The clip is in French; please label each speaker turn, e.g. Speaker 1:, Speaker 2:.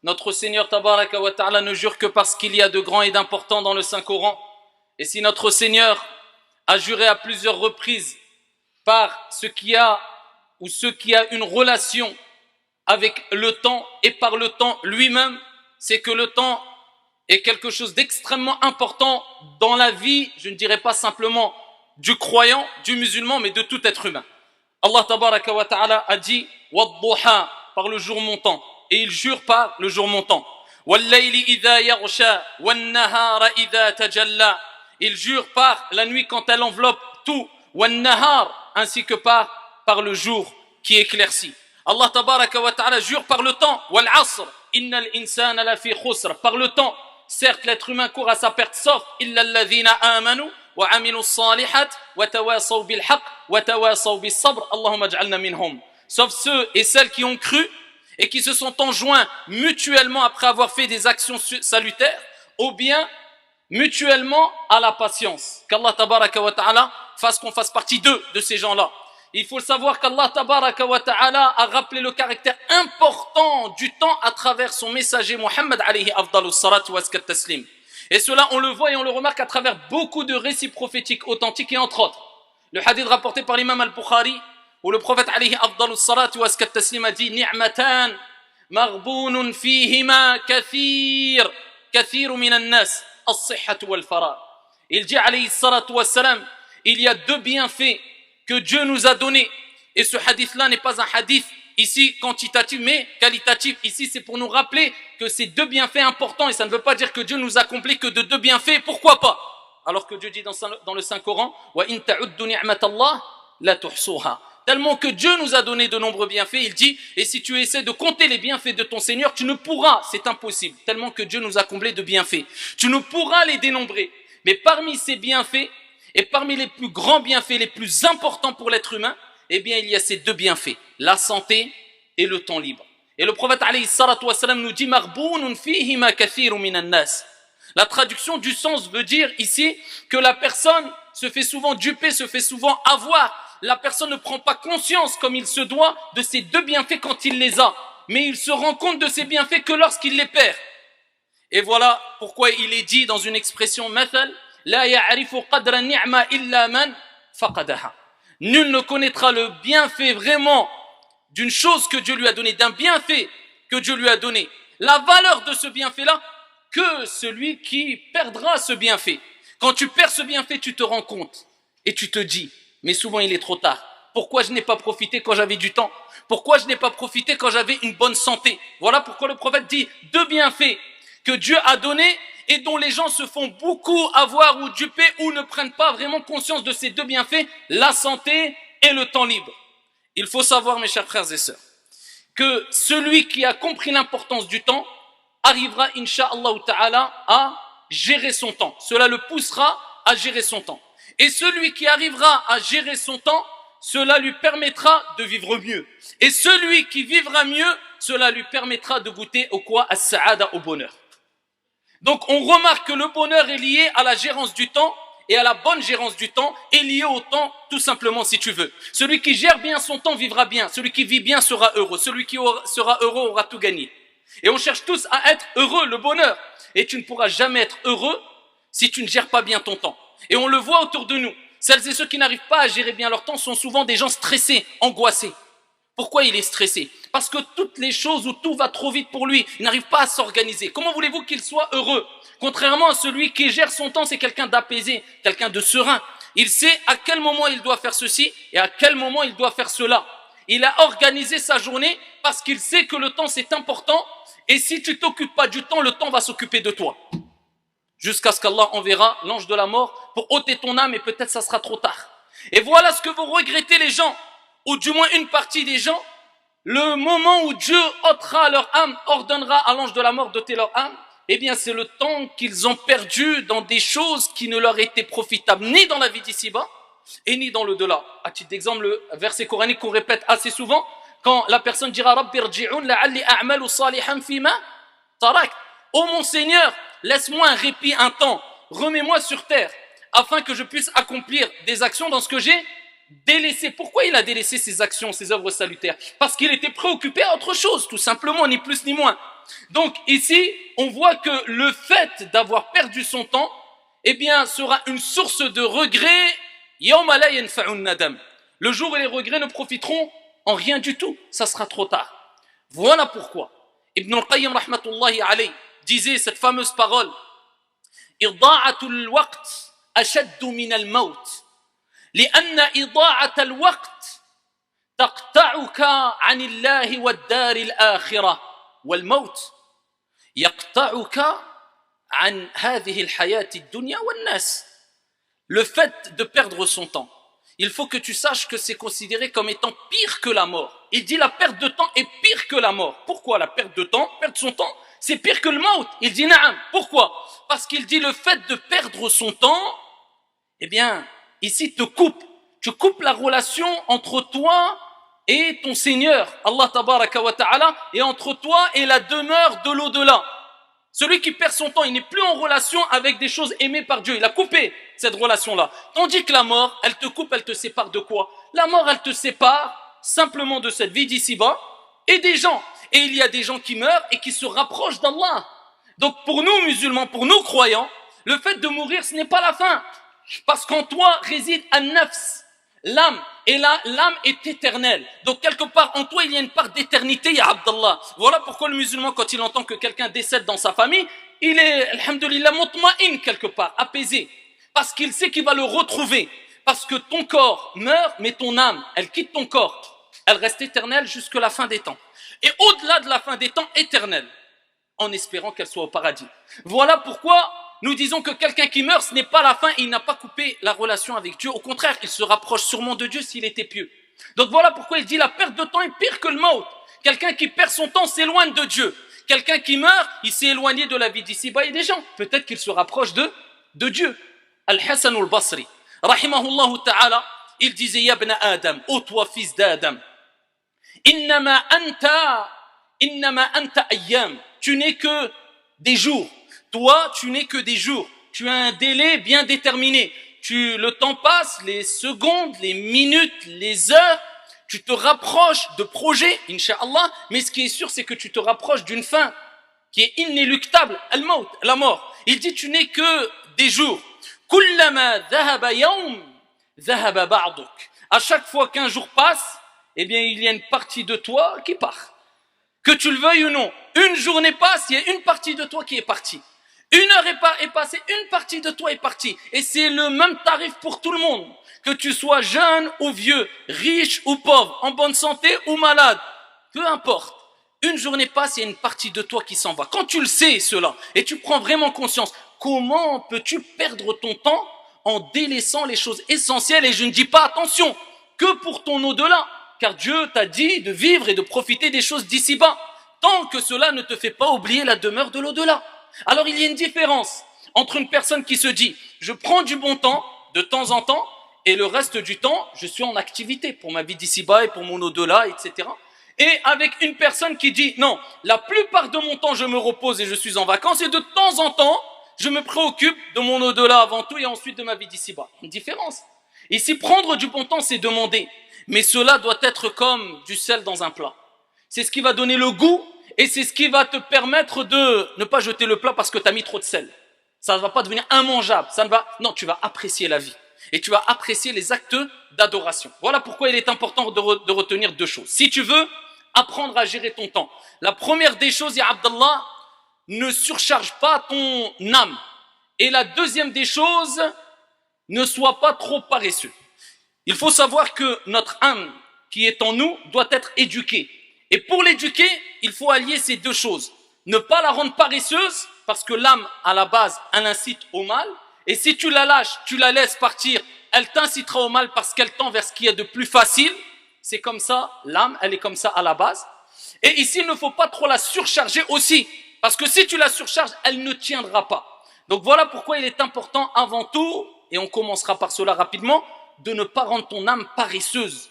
Speaker 1: Notre Seigneur Tabaraka wa Ta'ala ne jure que parce qu'il y a de grands et d'importants dans le Saint-Coran. Et si notre Seigneur a juré à plusieurs reprises par ce qui a une relation avec le temps et par le temps lui-même, c'est que le temps est quelque chose d'extrêmement important dans la vie, je ne dirais pas simplement du croyant, du musulman, mais de tout être humain. Allah Tabaraka wa Ta'ala a dit « Wadduha » par le jour montant. Et il jure par le jour montant. Il jure par la nuit quand elle enveloppe tout. Ainsi que par le jour qui éclaircit. Allah Tabaraka wa Ta'ala jure par le temps. Par le temps. Certes, l'être humain court à sa perte, sauf sauf ceux et celles qui ont cru et qui se sont enjoints mutuellement après avoir fait des actions salutaires, ou bien mutuellement à la patience. Qu'Allah Tabaraka wa Ta'ala fasse qu'on fasse partie de ces gens-là. Il faut savoir qu'Allah Tabaraka wa Ta'ala a rappelé le caractère important du temps à travers son messager Muhammad alayhi afdalus salatu wa taslim. Et cela, on le voit et on le remarque à travers beaucoup de récits prophétiques authentiques et entre autres. Le hadith rapporté par l'imam al-Bukhari, où le prophète alayhi afdalus salatu wa taslim a dit ni'matan maghbounun fihima kathir minan nas as-sihhatu wal faragh. Il dit alayhi salatu wa salam, il y a deux bienfaits que Dieu nous a donnés. Et ce hadith-là n'est pas un hadith ici quantitatif mais qualitatif. Ici c'est pour nous rappeler que c'est deux bienfaits importants et ça ne veut pas dire que Dieu nous a accompli que de deux bienfaits. Pourquoi pas? Alors que Dieu dit dans le Saint-Coran wa in ta'uddu ni'matallah la tuhsuha. Tellement que Dieu nous a donné de nombreux bienfaits, il dit, et si tu essaies de compter les bienfaits de ton Seigneur, tu ne pourras, c'est impossible, tellement que Dieu nous a comblés de bienfaits. Tu ne pourras les dénombrer. Mais parmi ces bienfaits, et parmi les plus grands bienfaits, les plus importants pour l'être humain, eh bien il y a ces deux bienfaits, la santé et le temps libre. Et le prophète alayhi salatu wa salam nous dit, Marbounun fihima kathiru minan nas. La traduction du sens veut dire ici que la personne se fait souvent duper, se fait souvent avoir. La personne ne prend pas conscience comme il se doit de ces deux bienfaits quand il les a. Mais il se rend compte de ces bienfaits que lorsqu'il les perd. Et voilà pourquoi il est dit dans une expression mathal, la ya'rifu qadra ni'ma illa man faqadaha. Nul ne connaîtra le bienfait vraiment d'une chose que Dieu lui a donnée, d'un bienfait que Dieu lui a donné. La valeur de ce bienfait-là, que celui qui perdra ce bienfait. Quand tu perds ce bienfait, tu te rends compte et tu te dis, mais souvent il est trop tard. Pourquoi je n'ai pas profité quand j'avais du temps? Pourquoi je n'ai pas profité quand j'avais une bonne santé? Voilà pourquoi le prophète dit deux bienfaits que Dieu a donnés et dont les gens se font beaucoup avoir ou duper ou ne prennent pas vraiment conscience de ces deux bienfaits, la santé et le temps libre. Il faut savoir, mes chers frères et sœurs, que celui qui a compris l'importance du temps arrivera, incha'Allah ta'ala, à gérer son temps. Cela le poussera à gérer son temps. Et celui qui arrivera à gérer son temps, cela lui permettra de vivre mieux. Et celui qui vivra mieux, cela lui permettra de goûter au quoi? As-sa'ada, au bonheur. Donc on remarque que le bonheur est lié à la gérance du temps et à la bonne gérance du temps est lié au temps tout simplement si tu veux. Celui qui gère bien son temps vivra bien. Celui qui vit bien sera heureux. Celui qui sera heureux aura tout gagné. Et on cherche tous à être heureux, le bonheur. Et tu ne pourras jamais être heureux si tu ne gères pas bien ton temps. Et on le voit autour de nous. Celles et ceux qui n'arrivent pas à gérer bien leur temps sont souvent des gens stressés, angoissés. Pourquoi il est stressé? Parce que toutes les choses où tout va trop vite pour lui, il n'arrive pas à s'organiser. Comment voulez-vous qu'il soit heureux? Contrairement à celui qui gère son temps, c'est quelqu'un d'apaisé, quelqu'un de serein. Il sait à quel moment il doit faire ceci et à quel moment il doit faire cela. Il a organisé sa journée parce qu'il sait que le temps c'est important et si tu t'occupes pas du temps, le temps va s'occuper de toi. Jusqu'à ce qu'Allah enverra l'ange de la mort pour ôter ton âme et peut-être ça sera trop tard. Et voilà ce que vont regretter les gens, ou du moins une partie des gens, le moment où Dieu ôtera leur âme, ordonnera à l'ange de la mort d'ôter leur âme, eh bien c'est le temps qu'ils ont perdu dans des choses qui ne leur étaient profitables ni dans la vie d'ici-bas et ni dans l'au-delà. À titre d'exemple, le verset coranique qu'on répète assez souvent, quand la personne dira « Rabbi rji'un la'alli a'malu salihan fima tarak » « Oh mon Seigneur, laisse-moi un répit, un temps, remets-moi sur terre, afin que je puisse accomplir des actions dans ce que j'ai délaissé. Pourquoi il a délaissé ses actions, ses œuvres salutaires? Parce qu'il était préoccupé à autre chose, tout simplement, ni plus ni moins. Donc ici, on voit que le fait d'avoir perdu son temps, eh bien, sera une source de regret. Yawma la yanfa'un nadam. Le jour où les regrets ne profiteront en rien du tout, ça sera trop tard. Voilà pourquoi Ibn al-Qayyim rahmatullahi alayhi disait cette fameuse parole: Ida'atul waqt ashaddu min al-maut. لأن إضاعة الوقت تقطعك عن الله والدار الآخرة والموت يقطعك عن هذه الحياة الدنيا والناس. Le fait de perdre son temps, il faut que tu saches que c'est considéré comme étant pire que la mort. Il dit la perte de temps est pire que la mort. Pourquoi la perte de temps, perdre son temps, c'est pire que le maut? Il dit na'am. Pourquoi? Parce qu'il dit le fait de perdre son temps, eh bien, ici tu coupes la relation entre toi et ton Seigneur, Allah tabaraka wa ta'ala, et entre toi et la demeure de l'au-delà. Celui qui perd son temps, il n'est plus en relation avec des choses aimées par Dieu. Il a coupé cette relation-là. Tandis que la mort, elle te coupe, elle te sépare de quoi? La mort, elle te sépare simplement de cette vie d'ici-bas et des gens. Et il y a des gens qui meurent et qui se rapprochent d'Allah. Donc pour nous musulmans, pour nous croyants, le fait de mourir, ce n'est pas la fin. Parce qu'en toi réside an-nafs, l'âme. Et là, l'âme est éternelle. Donc quelque part, en toi, il y a une part d'éternité, ya Abdallah. Voilà pourquoi le musulman, quand il entend que quelqu'un décède dans sa famille, il est, alhamdoulilah, mutma'in quelque part, apaisé. Parce qu'il sait qu'il va le retrouver. Parce que ton corps meurt, mais ton âme, elle quitte ton corps. Elle reste éternelle jusqu'à la fin des temps. Et au-delà de la fin des temps, éternelle. En espérant qu'elle soit au paradis. Voilà pourquoi nous disons que quelqu'un qui meurt, ce n'est pas la fin, il n'a pas coupé la relation avec Dieu. Au contraire, il se rapproche sûrement de Dieu s'il était pieux. Donc voilà pourquoi il dit la perte de temps est pire que le maut. Quelqu'un qui perd son temps s'éloigne de Dieu. Quelqu'un qui meurt, il s'est éloigné de la vie d'ici-bas et des gens. Peut-être qu'il se rapproche de Dieu. Al-Hassan al-Basri, rahimahullah ta'ala, il disait: Ya ibn Adam, ô toi fils d'Adam, innama anta ayyam, tu n'es que des jours. Toi, tu n'es que des jours. Tu as un délai bien déterminé. Le temps passe, les secondes, les minutes, les heures. Tu te rapproches de projets, incha'Allah. Mais ce qui est sûr, c'est que tu te rapproches d'une fin qui est inéluctable, al-maut, la mort. Il dit, tu n'es que des jours. Kullama dhahaba yawm, dhahaba ba'duk. À chaque fois qu'un jour passe, eh bien, il y a une partie de toi qui part. Que tu le veuilles ou non. Une journée passe, il y a une partie de toi qui est partie. Une heure est passée, une partie de toi est partie. Et c'est le même tarif pour tout le monde. Que tu sois jeune ou vieux, riche ou pauvre, en bonne santé ou malade. Peu importe. Une journée passe, il y a une partie de toi qui s'en va. Quand tu le sais, cela, et tu prends vraiment conscience, comment peux-tu perdre ton temps en délaissant les choses essentielles? Et je ne dis pas, attention, que pour ton au-delà. Car Dieu t'a dit de vivre et de profiter des choses d'ici-bas. Tant que cela ne te fait pas oublier la demeure de l'au-delà. Alors il y a une différence entre une personne qui se dit je prends du bon temps de temps en temps et le reste du temps je suis en activité pour ma vie d'ici-bas et pour mon au-delà, etc. Et avec une personne qui dit non, la plupart de mon temps je me repose et je suis en vacances et de temps en temps je me préoccupe de mon au-delà avant tout et ensuite de ma vie d'ici-bas. Une différence. Ici prendre du bon temps c'est demander, mais cela doit être comme du sel dans un plat. C'est ce qui va donner le goût. Et c'est ce qui va te permettre de ne pas jeter le plat parce que tu as mis trop de sel. Ça ne va pas devenir immangeable. Non, tu vas apprécier la vie. Et tu vas apprécier les actes d'adoration. Voilà pourquoi il est important de retenir deux choses. Si tu veux apprendre à gérer ton temps, la première des choses, ya Abdallah, ne surcharge pas ton âme. Et la deuxième des choses, ne sois pas trop paresseux. Il faut savoir que notre âme qui est en nous doit être éduquée. Et pour l'éduquer, il faut allier ces deux choses. Ne pas la rendre paresseuse, parce que l'âme, à la base, elle incite au mal. Et si tu la lâches, tu la laisses partir, elle t'incitera au mal parce qu'elle tend vers ce qui est de plus facile. C'est comme ça, l'âme, elle est comme ça à la base. Et ici, il ne faut pas trop la surcharger aussi. Parce que si tu la surcharges, elle ne tiendra pas. Donc voilà pourquoi il est important avant tout, et on commencera par cela rapidement, de ne pas rendre ton âme paresseuse.